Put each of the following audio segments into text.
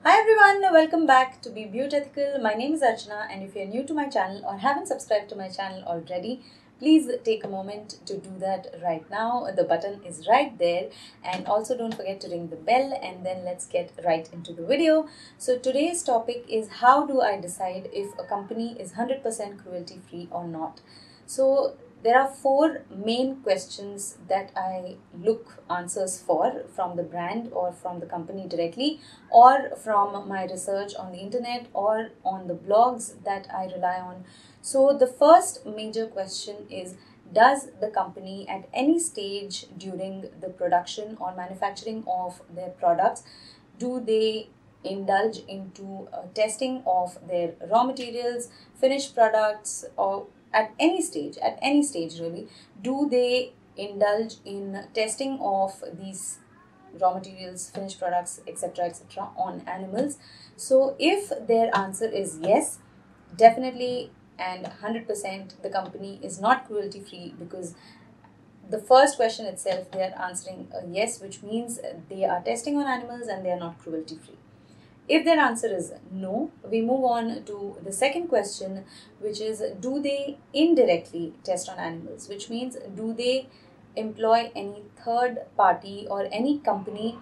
Hi everyone, welcome back to Be Beautiful. My name is Archana, and if you're new to my channel or haven't subscribed to my channel already, please take a moment to do that right now. The button is right there, and also don't forget to ring the bell, and then let's get right into the video. So today's topic is how do I decide if a company is 100% cruelty free or not. So there are four main questions that I look answers for from the brand or from the company directly, or from my research on the internet or on the blogs that I rely on. So the first major question is, does the company at any stage during the production or manufacturing of their products, do they indulge into testing of their raw materials, finished products, or at any stage really, do they indulge in testing of these raw materials, finished products, etc., on animals? So if their answer is yes, definitely and 100% the company is not cruelty free, because the first question itself they are answering a yes, which means they are testing on animals and they are not cruelty free. If their answer is no, we move on to the second question, which is, do they indirectly test on animals? Which means, do they employ any third party or any company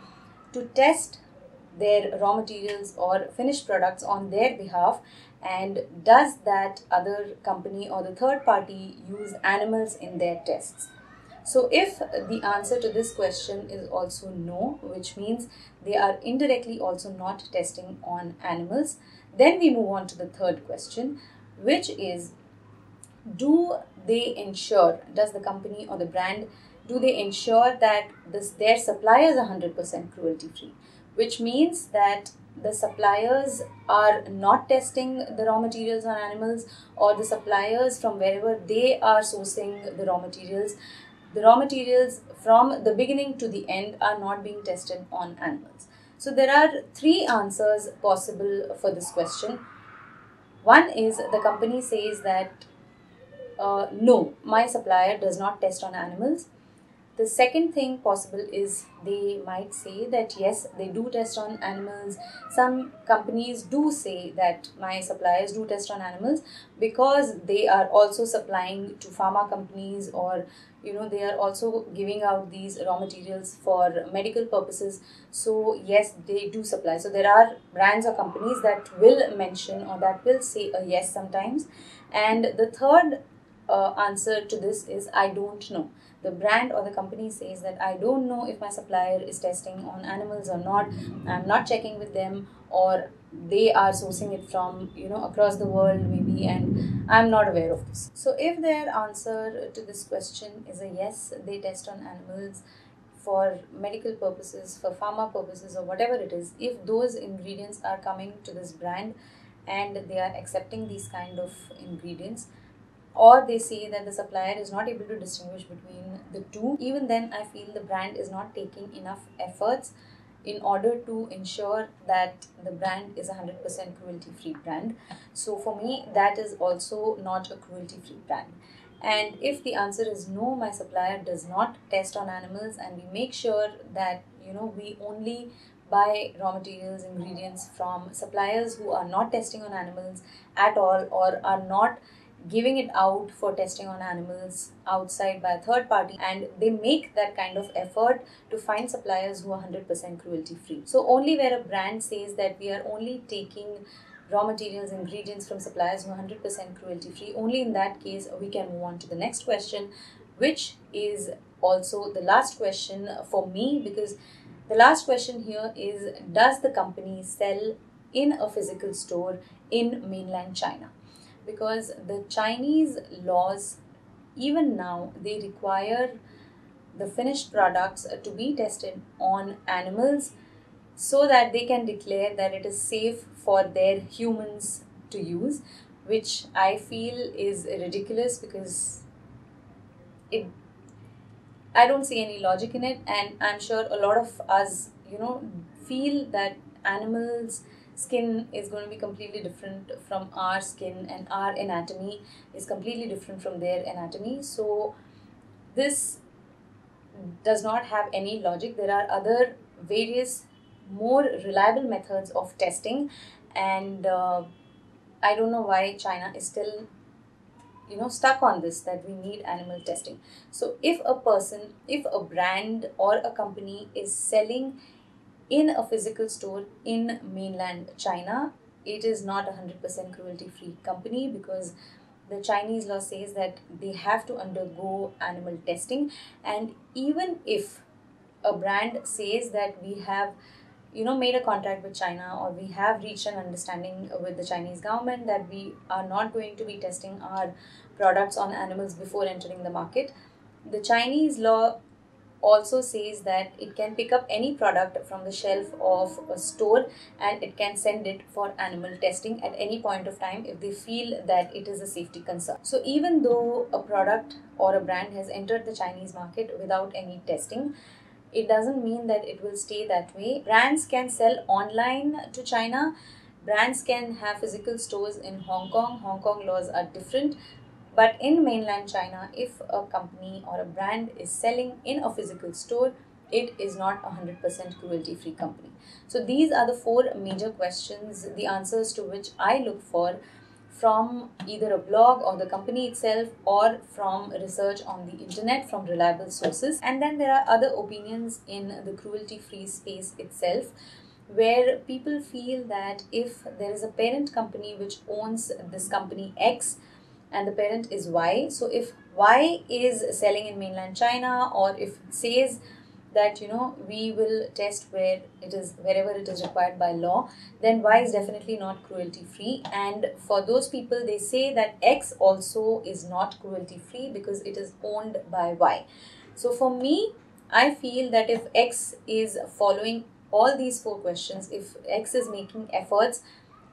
to test their raw materials or finished products on their behalf? And does that other company or the third party use animals in their tests? So if the answer to this question is also no, which means they are indirectly also not testing on animals, then we move on to the third question, which is, do they ensure, does the company or the brand, do they ensure that their suppliers are 100% cruelty free? Which means that the suppliers are not testing the raw materials on animals, or the suppliers from wherever they are sourcing the raw materials from the beginning to the end are not being tested on animals. So there are three answers possible for this question. One is, the company says that no, my supplier does not test on animals. The second thing possible is, they might say that yes, they do test on animals. Some companies do say that my suppliers do test on animals because they are also supplying to pharma companies, or they are also giving out these raw materials for medical purposes. So yes, they do supply. So there are brands or companies that will mention or that will say a yes sometimes. And the third answer to this is, I don't know. The brand or the company says that I don't know if my supplier is testing on animals or not. I'm not checking with them, or they are sourcing it from across the world maybe, and I'm not aware of this. So if their answer to this question is a yes, they test on animals for medical purposes, for pharma purposes, or whatever it is, if those ingredients are coming to this brand and they are accepting these kind of ingredients, or they say that the supplier is not able to distinguish between the two, even then I feel the brand is not taking enough efforts in order to ensure that the brand is a 100% cruelty free brand. So for me, that is also not a cruelty free brand. And if the answer is no, my supplier does not test on animals, and we make sure that we only buy raw materials, ingredients from suppliers who are not testing on animals at all, or are not giving it out for testing on animals outside by a third party, and they make that kind of effort to find suppliers who are 100% cruelty free. So only where a brand says that we are only taking raw materials, ingredients from suppliers who are 100% cruelty free, only in that case we can move on to the next question, which is also the last question for me, because the last question here is, does the company sell in a physical store in mainland China? Because the Chinese laws, even now, they require the finished products to be tested on animals so that they can declare that it is safe for their humans to use, which I feel is ridiculous, because I don't see any logic in it, and I'm sure a lot of us feel that animals' skin is going to be completely different from our skin, and our anatomy is completely different from their anatomy. So this does not have any logic. There are other various more reliable methods of testing, and I don't know why China is still stuck on this, that we need animal testing. So if a brand or a company is selling in a physical store in mainland China, it is not 100% cruelty free company, because the Chinese law says that they have to undergo animal testing. And even if a brand says that we have made a contract with China, or we have reached an understanding with the Chinese government that we are not going to be testing our products on animals before entering the market, the Chinese law also says that it can pick up any product from the shelf of a store and it can send it for animal testing at any point of time if they feel that it is a safety concern. So even though a product or a brand has entered the Chinese market without any testing, it doesn't mean that it will stay that way. Brands can sell online to China. Brands can have physical stores in Hong Kong. Hong Kong laws are different. But in mainland China, if a company or a brand is selling in a physical store, it is not 100% cruelty-free company. So these are the 4 major questions, the answers to which I look for from either a blog or the company itself, or from research on the internet from reliable sources. And then there are other opinions in the cruelty-free space itself, where people feel that if there is a parent company which owns this company X and the parent is Y, so if Y is selling in mainland China, or if it says that we will test wherever it is required by law, then Y is definitely not cruelty free. And for those people, they say that X also is not cruelty free because it is owned by Y. So for me, I feel that if X is following all these 4 questions, if X is making efforts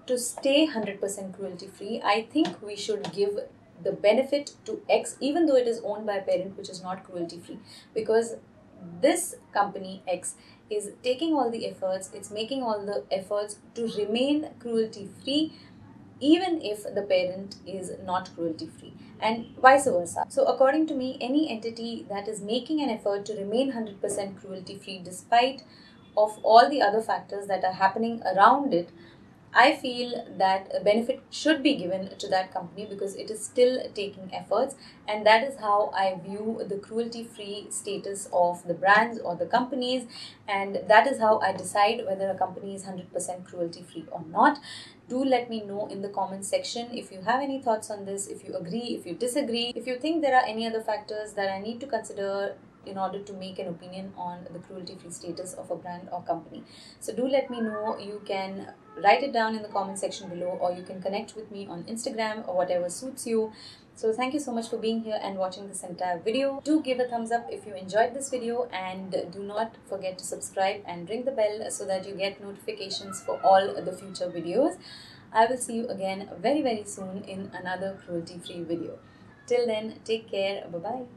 to stay 100% cruelty free, I think we should give the benefit to X, even though it is owned by a parent which is not cruelty free, because this company X is taking all the efforts, it's making all the efforts to remain cruelty free, even if the parent is not cruelty free, and vice versa. So according to me, any entity that is making an effort to remain 100% cruelty free despite of all the other factors that are happening around it, I feel that a benefit should be given to that company because it is still taking efforts, and that is how I view the cruelty-free status of the brands or the companies, and that is how I decide whether a company is 100% cruelty-free or not. Do let me know in the comment section if you have any thoughts on this, if you agree, if you disagree, if you think there are any other factors that I need to consider in order to make an opinion on the cruelty-free status of a brand or company. So do let me know. You can write it down in the comment section below, or you can connect with me on Instagram or whatever suits you. So thank you so much for being here and watching this entire video. Do give a thumbs up if you enjoyed this video, and do not forget to subscribe and ring the bell so that you get notifications for all the future videos. I will see you again very soon in another cruelty-free video. Till then, take care. Bye-bye.